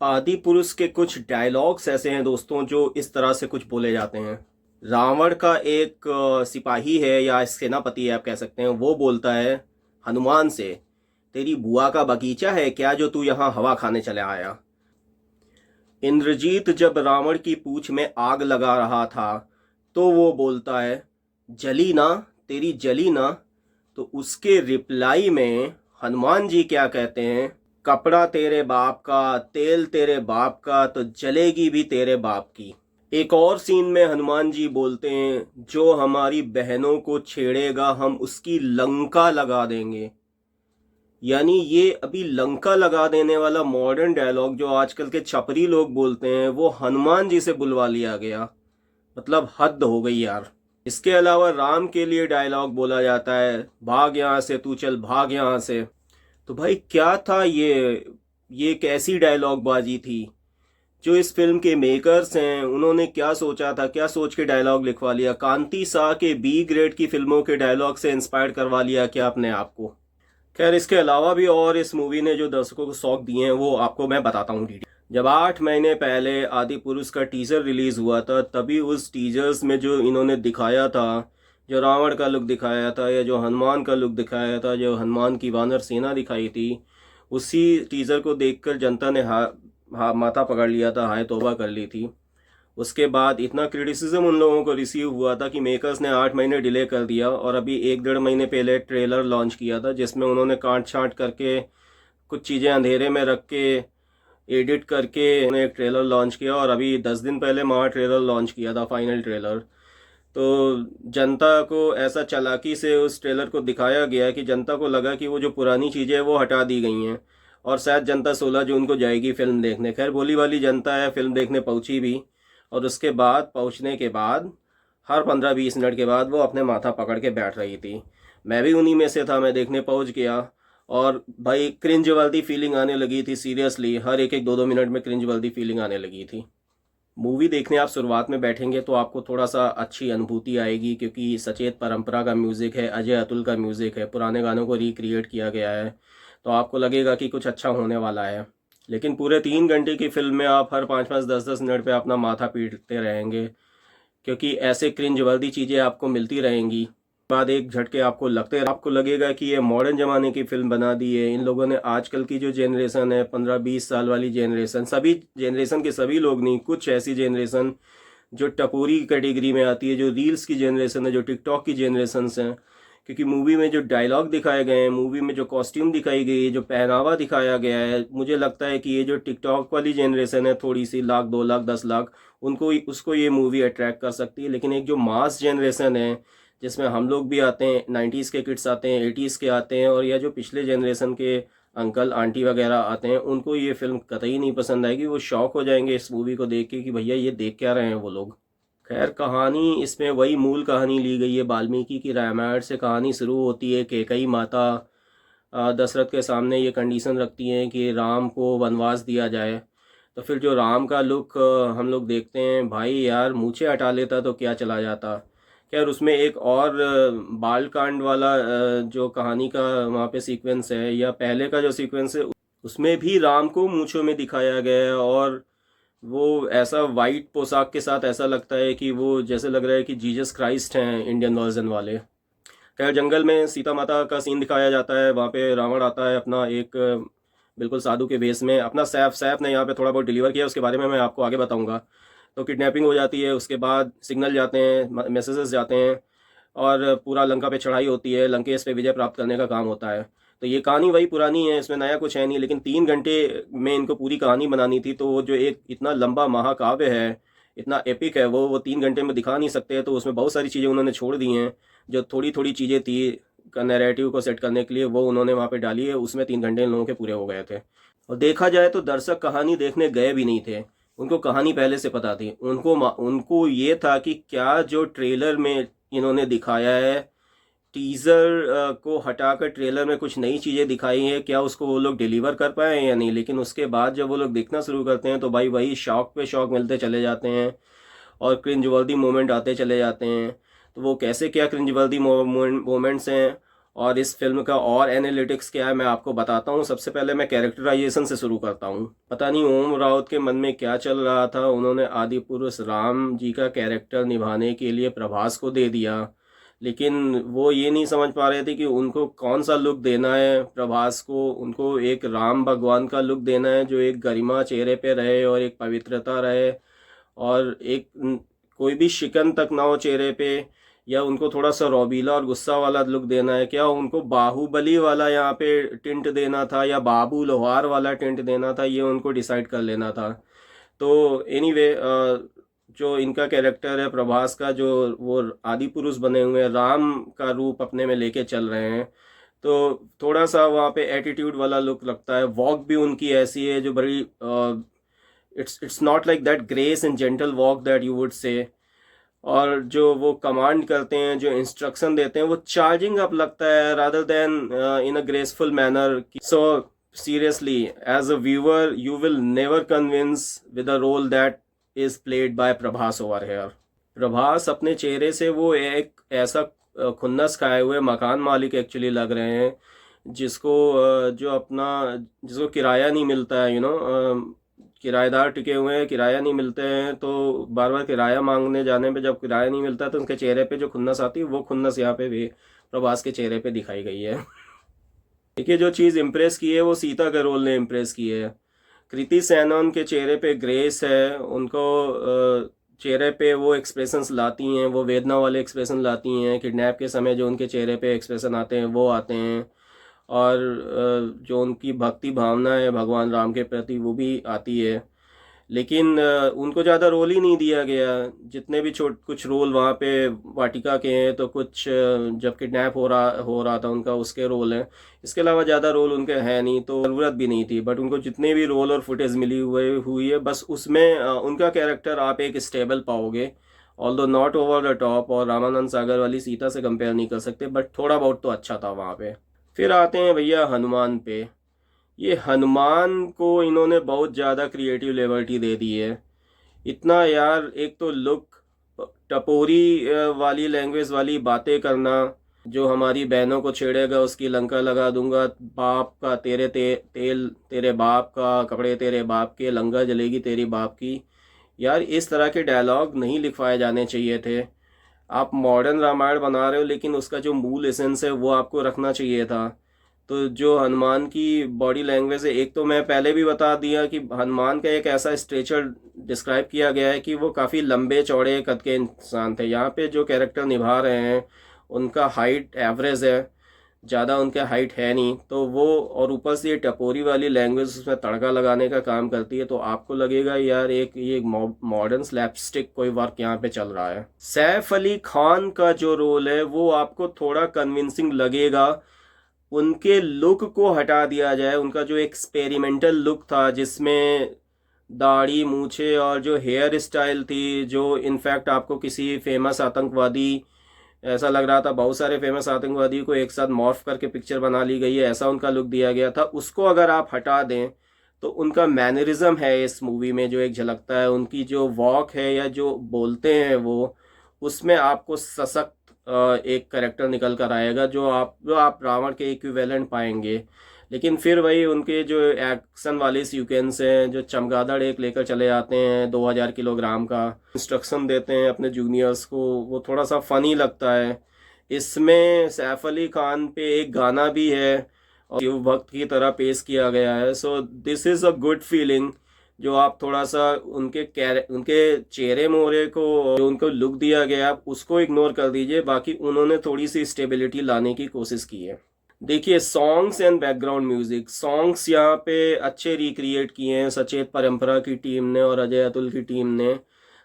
आदि पुरुष के कुछ डायलॉग्स ऐसे हैं दोस्तों जो इस तरह से कुछ बोले जाते हैं। रावण का एक सिपाही है या सेनापति है आप कह सकते हैं, वो बोलता है हनुमान से, तेरी बुआ का बगीचा है क्या जो तू यहाँ हवा खाने चले आया। इंद्रजीत जब रावण की पूंछ में आग लगा रहा था तो वो बोलता है जली ना, तेरी जली ना। तो उसके रिप्लाई में हनुमान जी क्या कहते हैं, कपड़ा तेरे बाप का, तेल तेरे बाप का, तो जलेगी भी तेरे बाप की। एक और सीन में हनुमान जी बोलते हैं जो हमारी बहनों को छेड़ेगा हम उसकी लंका लगा देंगे। यानी ये अभी लंका लगा देने वाला मॉडर्न डायलॉग जो आजकल के छपरी लोग बोलते हैं वो हनुमान जी से बुलवा लिया गया। मतलब हद हो गई यार। इसके अलावा राम के लिए डायलॉग बोला जाता है, भाग यहाँ से, तू चल भाग यहाँ से। तो भाई क्या था ये कैसी डायलॉग बाजी थी। जो इस फिल्म के मेकर्स हैं उन्होंने क्या सोचा था, क्या सोच के डायलॉग लिखवा लिया। कांति शाह के बी ग्रेड की फिल्मों के डायलॉग से इंस्पायर करवा लिया क्या अपने आप को। खैर इसके अलावा भी और इस मूवी ने जो दर्शकों को शौक दिए हैं वो आपको मैं बताता हूँ डिटेल। जब 8 महीने पहले आदि पुरुष का टीजर रिलीज हुआ था तभी उस टीजर्स में जो इन्होंने दिखाया था, जो रावण का लुक दिखाया था या जो हनुमान का लुक दिखाया था, जो हनुमान की वानर सेना दिखाई थी, उसी टीजर को देखकर जनता ने माथा पकड़ लिया था, हाय तौबा कर ली थी। उसके बाद इतना क्रिटिसिज्म उन लोगों को रिसीव हुआ था कि मेकर्स ने 8 महीने डिले कर दिया और अभी 1 डेढ़ महीने पहले ट्रेलर लॉन्च किया था जिसमें उन्होंने काट छांट करके कुछ चीज़ें अंधेरे में रख के एडिट करके उन्होंने एक ट्रेलर लॉन्च किया और अभी 10 दिन पहले महा ट्रेलर लॉन्च किया था, फाइनल ट्रेलर। तो जनता को ऐसा चालाकी से उस ट्रेलर को दिखाया गया कि जनता को लगा कि वो जो पुरानी चीज़ें वो हटा दी गई हैं और शायद जनता 16 जून को जाएगी फिल्म देखने। खैर भोली वाली जनता है, फिल्म देखने पहुंची भी और उसके बाद पहुंचने के बाद हर 15-20 मिनट के बाद वो अपने माथा पकड़ के बैठ रही थी। मैं भी उन्हीं में से था, मैं देखने पहुंच गया और भाई क्रिंज वाली फीलिंग आने लगी थी। सीरियसली हर एक एक 2-2 मिनट में क्रिंज वाली फीलिंग आने लगी थी। मूवी देखने आप शुरुआत में बैठेंगे तो आपको थोड़ा सा अच्छी अनुभूति आएगी क्योंकि सचेत परंपरा का म्यूज़िक है, अजय अतुल का म्यूज़िक है, पुराने गानों को रिक्रिएट किया गया है। तो आपको लगेगा कि कुछ अच्छा होने वाला है। लेकिन पूरे 3 घंटे की फिल्म में आप हर 5-5 10-10 मिनट पे अपना माथा पीटते रहेंगे क्योंकि ऐसे क्रिंज वर्दी चीज़ें आपको मिलती रहेंगी। बाद एक झटके आपको लगेगा कि ये मॉडर्न ज़माने की फिल्म बना दी है इन लोगों ने। आजकल की जो जनरेशन है 15-20 साल वाली जनरेशन, सभी जनरेशन के सभी लोग नहीं, कुछ ऐसी जनरेशन जो टपोरी कैटेगरी में आती है, जो रील्स की जनरेशन है, जो टिकटॉक की जनरेशन हैं। क्योंकि मूवी में जो डायलॉग दिखाए गए हैं, मूवी में जो कॉस्ट्यूम दिखाई गई है, जो पहनावा दिखाया गया है, मुझे लगता है कि ये जो टिकटॉक वाली जनरेशन है थोड़ी सी, लाख 2 लाख 10 लाख, उसको ये मूवी अट्रैक्ट कर सकती है। लेकिन एक जो मास जनरेशन है जिसमें हम लोग भी आते हैं, 90s के किड्स आते हैं, 80s के आते हैं, और या जो पिछले जनरेशन के अंकल आंटी वगैरह आते हैं, उनको ये फिल्म कतई नहीं पसंद आएगी। वो शौक हो जाएंगे इस मूवी को देख के कि भैया ये देख क्या रहे हैं वो लोग। खैर कहानी इसमें वही मूल कहानी ली गई है वाल्मीकि की रामायण से। कहानी शुरू होती है कैकई माता दशरथ के सामने ये कंडीशन रखती हैं कि राम को वनवास दिया जाए। तो फिर जो राम का लुक हम लोग देखते हैं, भाई यार मूछें हटा लेता तो क्या चला जाता। खैर उसमें एक और बाल कांड वाला जो कहानी का वहाँ पे सीक्वेंस है या पहले का जो सीक्वेंस है उसमें भी राम को मूंछों में दिखाया गया है और वो ऐसा वाइट पोशाक के साथ ऐसा लगता है कि वो जैसे लग रहा है कि जीसस क्राइस्ट हैं इंडियन वर्जन वाले। खैर जंगल में सीता माता का सीन दिखाया जाता है, वहाँ पे रावण आता है अपना एक बिल्कुल साधु के भेष में। अपना सैफ सैफ ने यहाँ पे थोड़ा बहुत डिलीवर किया, उसके बारे में मैं आपको आगे बताऊँगा। तो किडनैपिंग हो जाती है, उसके बाद सिग्नल जाते हैं, मैसेजेस जाते हैं और पूरा लंका पे चढ़ाई होती है, लंकेश पे विजय प्राप्त करने का काम होता है। तो ये कहानी वही पुरानी है, इसमें नया कुछ है नहीं। लेकिन 3 घंटे में इनको पूरी कहानी बनानी थी, तो वो जो एक इतना लंबा महाकाव्य है, इतना एपिक है, वो 3 घंटे में दिखा नहीं सकते। तो उसमें बहुत सारी चीज़ें उन्होंने छोड़ दी हैं। जो थोड़ी थोड़ी चीज़ें थी का नैरेटिव को सेट करने के लिए, वो उन्होंने वहाँ पे डाली है। उसमें 3 घंटे इन लोगों के पूरे हो गए थे। और देखा जाए तो दर्शक कहानी देखने गए भी नहीं थे, उनको कहानी पहले से पता थी। उनको ये था कि क्या जो ट्रेलर में इन्होंने दिखाया है, टीज़र को हटाकर ट्रेलर में कुछ नई चीज़ें दिखाई हैं, क्या उसको वो लोग डिलीवर कर पाए या नहीं। लेकिन उसके बाद जब वो लोग देखना शुरू करते हैं तो भाई वही शौक पे शौक मिलते चले जाते हैं और क्रिंज वर्दी मोमेंट आते चले जाते हैं। तो वो कैसे क्या क्रिंज वर्दी मोमेंट्स हैं और इस फिल्म का और एनालिटिक्स क्या है मैं आपको बताता हूँ। सबसे पहले मैं कैरेक्टराइजेशन से शुरू करता हूँ। पता नहीं ओम राउत के मन में क्या चल रहा था, उन्होंने आदि पुरुष राम जी का कैरेक्टर निभाने के लिए प्रभास को दे दिया, लेकिन वो ये नहीं समझ पा रहे थे कि उनको कौन सा लुक देना है प्रभास को। उनको एक राम भगवान का लुक देना है जो एक गरिमा चेहरे पे रहे और एक पवित्रता रहे और एक कोई भी शिकन तक ना हो चेहरे पे, या उनको थोड़ा सा रौबीला और गुस्सा वाला लुक देना है, क्या उनको बाहुबली वाला यहाँ पे टिंट देना था या बाबू लोहार वाला टिंट देना था, ये उनको डिसाइड कर लेना था। तो एनीवे जो इनका कैरेक्टर है प्रभास का, जो वो आदि पुरुष बने हुए हैं, राम का रूप अपने में लेके चल रहे हैं, तो थोड़ा सा वहाँ पे एटीट्यूड वाला लुक लगता है। वॉक भी उनकी ऐसी है जो बड़ी it's not like that grace and gentle walk that you would say. और जो वो कमांड करते हैं, जो इंस्ट्रक्शन देते हैं, वो चार्जिंग अप लगता है rather than in a graceful manner. So seriously as a viewer you will never convince with a role that is played by Prabhas over here. Prabhas अपने चेहरे से वो एक ऐसा खुन्नस खाए हुए मकान मालिक एक्चुअली लग रहे हैं, जिसको जो अपना जिसको किराया नहीं मिलता है, किराएदार टिके हुए हैं, किराया नहीं मिलते हैं, तो बार बार किराया मांगने जाने पे जब किराया नहीं मिलता तो उनके चेहरे पे जो खुन्नस आती है, वो खुन्नस यहाँ पे भी प्रभास के चेहरे पे दिखाई गई है। देखिए जो चीज़ इम्प्रेस की है वो सीता के रोल ने इम्प्रेस की है। कृति सेनन के चेहरे पे ग्रेस है, उनको चेहरे पे वो एक्सप्रेशंस लाती हैं, वो वेदना वाले एक्सप्रेशन लाती हैं। किडनैप के समय जो उनके चेहरे पे एक्सप्रेशन आते हैं वो आते हैं, और जो उनकी भक्ति भावना है भगवान राम के प्रति वो भी आती है। लेकिन उनको ज़्यादा रोल ही नहीं दिया गया। जितने भी कुछ रोल वहाँ पे वाटिका के हैं, तो कुछ जब किडनैप हो रहा था उनका, उसके रोल हैं। इसके अलावा ज़्यादा रोल उनके हैं नहीं, तो ज़रूरत भी नहीं थी। बट उनको जितने भी रोल और फुटेज मिली हुई है, बस उसमें उनका कैरेक्टर आप एक स्टेबल पाओगे, although not over the top, और रामानंद सागर वाली सीता से कंपेयर नहीं कर सकते, बट थोड़ा बहुत तो अच्छा था वहाँ पे। फिर आते हैं भैया हनुमान पे। ये हनुमान को इन्होंने बहुत ज़्यादा क्रिएटिव लिबर्टी दे दी है। इतना यार, एक तो लुक, टपोरी वाली लैंग्वेज वाली बातें करना, जो हमारी बहनों को छेड़ेगा उसकी लंका लगा दूंगा, बाप का तेरे तेल तेरे बाप का, कपड़े तेरे बाप के, लंका जलेगी तेरी बाप की। यार इस तरह के डायलॉग नहीं लिखवाए जाने चाहिए थे। आप मॉडर्न रामायण बना रहे हो, लेकिन उसका जो मूल एसेंस है वो आपको रखना चाहिए था। तो जो हनुमान की बॉडी लैंग्वेज है, एक तो मैं पहले भी बता दिया कि हनुमान का एक ऐसा स्ट्रेचर डिस्क्राइब किया गया है कि वो काफ़ी लंबे चौड़े कद के इंसान थे। यहाँ पे जो कैरेक्टर निभा रहे हैं उनका हाइट एवरेज है, ज़्यादा उनका हाइट है नहीं, तो वो और ऊपर से ये टपोरी वाली लैंग्वेज उसमें तड़का लगाने का काम करती है, तो आपको लगेगा यार ये मॉडर्न स्लैपस्टिक कोई वर्क यहाँ पे चल रहा है। सैफ अली खान का जो रोल है वो आपको थोड़ा कन्विंसिंग लगेगा। उनके लुक को हटा दिया जाए, उनका जो एक्सपेरिमेंटल लुक था जिसमें दाढ़ी मूछे और जो हेयर स्टाइल थी, जो इनफैक्ट आपको किसी फेमस आतंकवादी, ऐसा लग रहा था बहुत सारे फेमस आतंकवादी को एक साथ मॉर्फ करके पिक्चर बना ली गई है, ऐसा उनका लुक दिया गया था। उसको अगर आप हटा दें तो उनका मैनरिज्म है इस मूवी में जो एक झलकता है, उनकी जो वॉक है या जो बोलते हैं वो, उसमें आपको सशक्त एक करेक्टर निकल कर आएगा, जो आप रावण के इक्विवेलेंट पाएंगे। लेकिन फिर वही उनके जो एक्शन वाले सीक्वेंस हैं, जो चमगादड़ एक लेकर चले आते हैं 2000 किलोग्राम का, इंस्ट्रक्शन देते हैं अपने जूनियर्स को, वो थोड़ा सा फनी लगता है। इसमें सैफ अली खान पे एक गाना भी है और शिव भक्त की तरह पेश किया गया है। So this is a good feeling. जो आप थोड़ा सा उनके चेहरे मोहरे को, जो उनको लुक दिया गया, आप उसको इग्नोर कर दीजिए, बाकी उन्होंने थोड़ी सी स्टेबिलिटी लाने की कोशिश की है। देखिए songs and background music, songs यहाँ पे अच्छे रिक्रिएट किए हैं सचेत परंपरा की टीम ने और अजय अतुल की टीम ने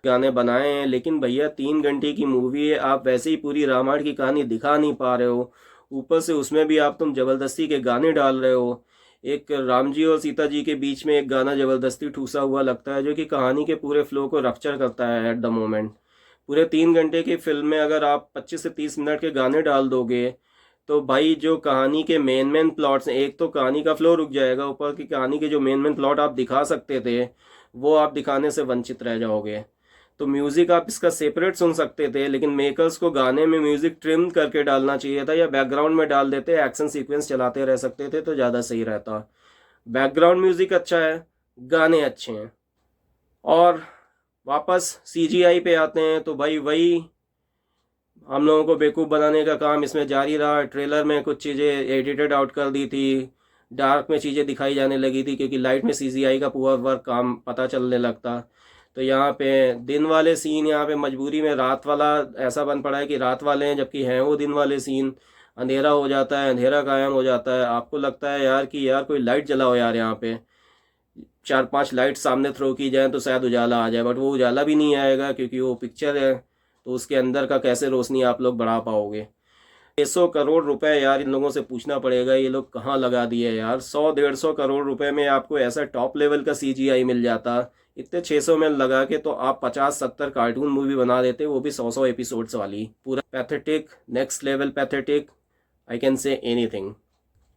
गाने बनाए हैं। लेकिन भैया 3 घंटे की मूवी है, आप वैसे ही पूरी रामायण की कहानी दिखा नहीं पा रहे हो, ऊपर से उसमें भी तुम जबरदस्ती के गाने डाल रहे हो। एक राम जी और सीता जी के बीच में एक गाना जबरदस्ती ठूसा हुआ लगता है, जो कि कहानी के पूरे फ्लो को रप्चर करता है एट द मोमेंट। पूरे 3 घंटे की फिल्म में अगर आप 25 से 30 मिनट के गाने डाल दोगे तो भाई जो कहानी के मेन प्लॉट्स हैं, एक तो कहानी का फ्लो रुक जाएगा, ऊपर की कहानी के जो मेन प्लॉट आप दिखा सकते थे वो आप दिखाने से वंचित रह जाओगे। तो म्यूज़िक आप इसका सेपरेट सुन सकते थे, लेकिन मेकर्स को गाने में म्यूज़िक ट्रिम करके डालना चाहिए था, या बैकग्राउंड में डाल देते, एक्शन सीक्वेंस चलाते रह सकते थे तो ज़्यादा सही रहता। बैकग्राउंड म्यूज़िक अच्छा है, गाने अच्छे हैं। और वापस सीजीआई पे आते हैं तो भाई वही हम लोगों को बेवकूफ़ बनाने का काम इसमें जारी रहा। ट्रेलर में कुछ चीज़ें एडिटेड आउट कर दी थी, डार्क में चीज़ें दिखाई जाने लगी थी, क्योंकि लाइट में सीजीआई का पूरा वर्क काम पता चलने लगता। तो यहाँ पे दिन वाले सीन, यहाँ पे मजबूरी में रात वाला ऐसा बन पड़ा है कि रात वाले हैं, जबकि हैं वो दिन वाले सीन। अंधेरा हो जाता है, अंधेरा कायम हो जाता है, आपको लगता है यार कि यार कोई लाइट जलाओ यार, यहाँ पे 4-5 लाइट सामने थ्रो की जाए तो शायद उजाला आ जाए, बट वो उजाला भी नहीं आएगा क्योंकि वो पिक्चर है, तो उसके अंदर का कैसे रोशनी आप लोग बढ़ा पाओगे। 600 करोड़ रुपए यार, इन लोगों से पूछना पड़ेगा ये लोग कहाँ लगा दिए यार। 100-150 करोड़ रुपए में आपको ऐसा टॉप लेवल का सीजीआई मिल जाता, इतने 600 में लगा के तो आप 50-70 कार्टून मूवी बना देते, वो भी 100 एपिसोड्स वाली। पूरा pathetic, next level pathetic, I can say anything.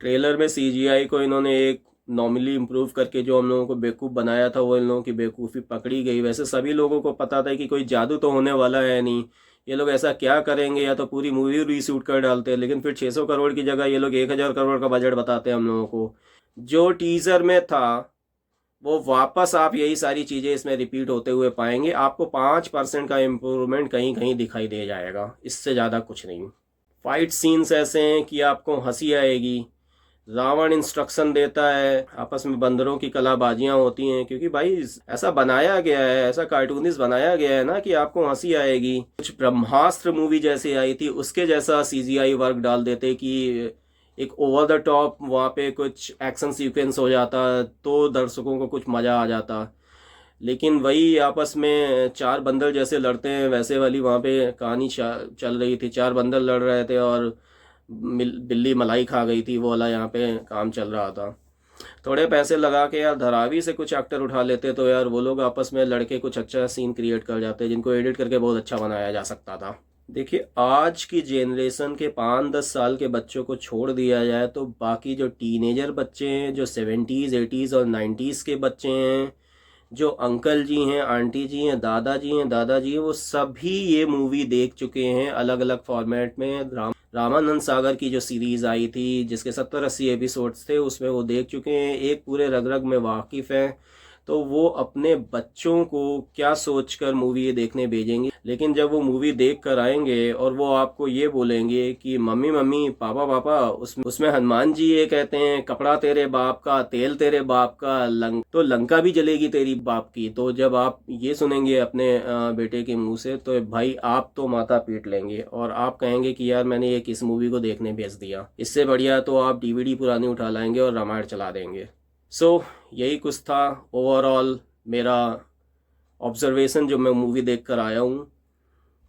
Trailer में सीजीआई को इन्होंने एक नॉर्मली इम्प्रूव करके जो हम लोगों को बेवकूफ़ बनाया था, वो इन लोगों की बेवकूफ़ी पकड़ी गई। वैसे सभी लोगों को पता था कि कोई जादू तो होने वाला है नहीं, ये लोग ऐसा क्या करेंगे, या तो पूरी मूवी रीशूट कर डालते हैं, लेकिन फिर 600 करोड़ की जगह ये लोग 1000 करोड़ का बजट बताते हैं हम लोगों को। जो टीज़र में था वो वापस आप यही सारी चीज़ें इसमें रिपीट होते हुए पाएंगे। आपको 5% का इम्प्रूवमेंट कहीं कहीं दिखाई दे जाएगा, इससे ज़्यादा कुछ नहीं। फाइट सीन्स ऐसे हैं कि आपको हंसी आएगी। रावण इंस्ट्रक्शन देता है, आपस में बंदरों की कलाबाजियां होती हैं, क्योंकि भाई ऐसा बनाया गया है, ऐसा कार्टूनिस्ट बनाया गया है ना कि आपको हंसी आएगी। कुछ ब्रह्मास्त्र मूवी जैसे आई थी उसके जैसा सीजीआई वर्क डाल देते कि एक ओवर द टॉप वहाँ पे कुछ एक्शन सीक्वेंस हो जाता तो दर्शकों को कुछ मज़ा आ जाता। लेकिन वही आपस में 4 बंदर जैसे लड़ते हैं वैसे वाली वहाँ पे कहानी चल रही थी। 4 बंदर लड़ रहे थे और बिल्ली मलाई खा गई थी, वो वाला यहाँ पे काम चल रहा था। थोड़े पैसे लगा के यार धारावी से कुछ एक्टर उठा लेते तो यार वो लोग आपस में लड़के कुछ अच्छा सीन क्रिएट कर जाते, जिनको एडिट करके बहुत अच्छा बनाया जा सकता था। देखिए आज की जेनरेशन के 5-10 साल के बच्चों को छोड़ दिया जाए तो बाकी जो टीनेजर बच्चे हैं, जो 70s 80s और 90s के बच्चे हैं, जो अंकल जी हैं, आंटी जी हैं, दादाजी हैं, दादाजी हैं, वो सभी ये मूवी देख चुके हैं अलग अलग फॉर्मेट में। रामानंद सागर की जो सीरीज़ आई थी जिसके 70-80 एपिसोड्स थे, उसमें वो देख चुके हैं, एक पूरे रग रग में वाकिफ़ हैं। तो वो अपने बच्चों को क्या सोचकर मूवी देखने भेजेंगे, लेकिन जब वो मूवी देख कर आएंगे और वो आपको ये बोलेंगे कि मम्मी मम्मी पापा पापा उसमें हनुमान जी ये कहते हैं कपड़ा तेरे बाप का, तेल तेरे बाप का, तो लंका भी जलेगी तेरी बाप की। तो जब आप ये सुनेंगे अपने बेटे के मुंह से तो भाई आप तो माथा पीट लेंगे और आप कहेंगे कि यार मैंने ये किस मूवी को देखने भेज दिया। इससे बढ़िया तो आप डीवीडी पुरानी उठा लाएंगे और रामायण चला देंगे। यही कुछ था ओवरऑल मेरा ऑब्जर्वेशन जो मैं मूवी देखकर आया हूँ।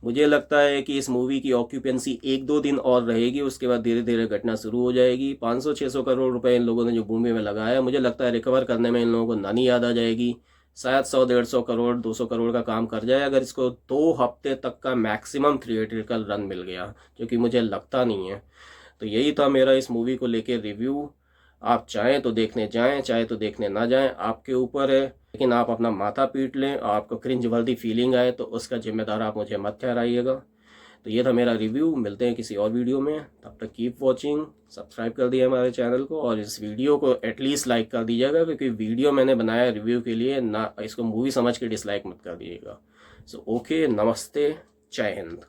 मुझे लगता है कि इस मूवी की ऑक्यूपेंसी 1-2 दिन और रहेगी, उसके बाद धीरे धीरे घटना शुरू हो जाएगी। 500-600 करोड़ रुपए इन लोगों ने जो मूवी में लगाया, मुझे लगता है रिकवर करने में इन लोगों को नानी याद आ जाएगी। शायद 100-150 करोड़ 200 करोड़ का काम कर जाए अगर इसको 2 हफ्ते तक का मैक्सिमम थिएट्रिकल रन मिल गया, जो कि मुझे लगता नहीं है। तो यही था मेरा इस मूवी को लेके रिव्यू। आप चाहें तो देखने जाएं, चाहे तो देखने ना जाएं, आपके ऊपर है, लेकिन आप अपना माथा पीट लें और आपको क्रिंज वाली फीलिंग आए तो उसका जिम्मेदार आप मुझे मत ठहराइएगा। तो ये था मेरा रिव्यू। मिलते हैं किसी और वीडियो में, तब तक कीप वॉचिंग। सब्सक्राइब कर दिया हमारे चैनल को और इस वीडियो को एटलीस्ट लाइक कर दीजिएगा, क्योंकि वीडियो मैंने बनाया रिव्यू के लिए, ना इसको मूवी समझ के डिसलाइक मत कर दीजिएगा। सो ओके, नमस्ते, जय हिंद।